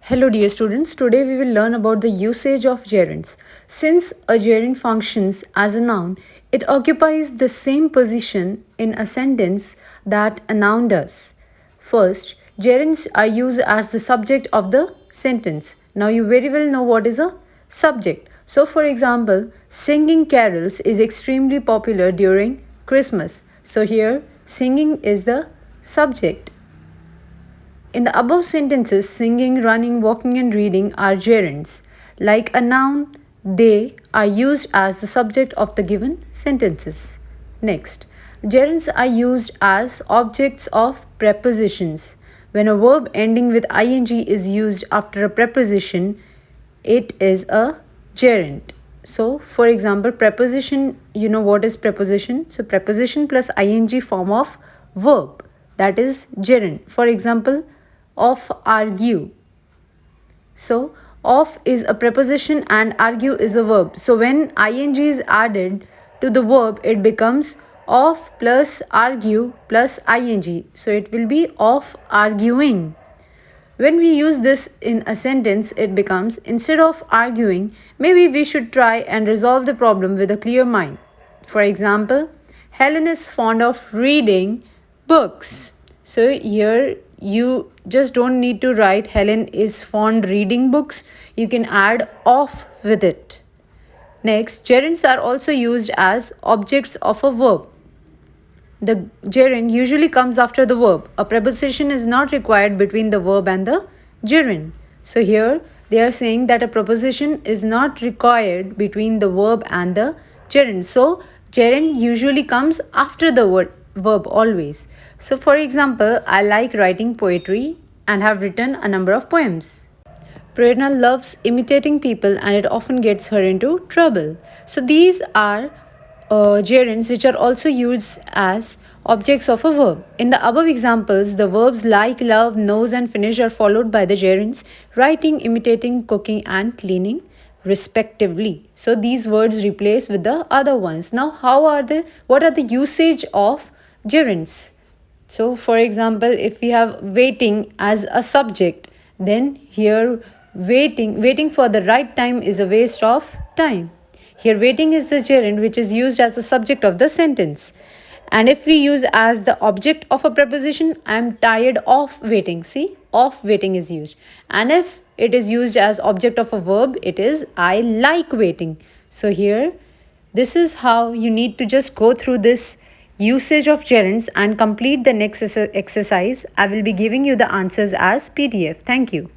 Hello dear students, today we will learn about the usage of gerunds. Since a gerund functions as a noun, it occupies the same position in a sentence that a noun does. First, gerunds are used as the subject of the sentence. Now you very well know what is a subject. So for example, singing carols is extremely popular during Christmas. So here, singing is the subject. In the above sentences, singing, running, walking, and reading are gerunds. Like a noun, they are used as the subject of the given sentences. Next, gerunds are used as objects of prepositions. When a verb ending with ing is used after a preposition, it is a gerund. So, for example, preposition, you know what is preposition? So, preposition plus ing form of verb, that is gerund. For example, of argue. So, of is a preposition and argue is a verb. So, when ing is added to the verb, it becomes of plus argue plus ing. So, it will be of arguing. When we use this in a sentence, it becomes instead of arguing, maybe we should try and resolve the problem with a clear mind. For example, Helen is fond of reading books. So here you just don't need to write Helen is fond reading books. You can add of with it. Next, gerunds are also used as objects of a verb. The gerund usually comes after the verb. A preposition is not required between the verb and the gerund. So here they are saying that a preposition is not required between the verb and the gerund. So gerund usually comes after the verb always. So for example, I like writing poetry and have written a number of poems. Prerna loves imitating people and it often gets her into trouble. So these are gerunds which are also used as objects of a verb. In the above examples, the verbs like, love, knows, and finish are followed by the gerunds writing, imitating, cooking, and cleaning respectively. So these words replace with the other ones. Now, what are the usage of gerunds? So, for example, if we have waiting as a subject, then here waiting for the right time is a waste of time. Here waiting is the gerund which is used as the subject of the sentence. And if we use as the object of a preposition, I am tired of waiting. See, of waiting is used. And if it is used as object of a verb, it is I like waiting. So here, this is how you need to just go through this usage of gerunds and complete the next exercise. I will be giving you the answers as PDF. Thank you.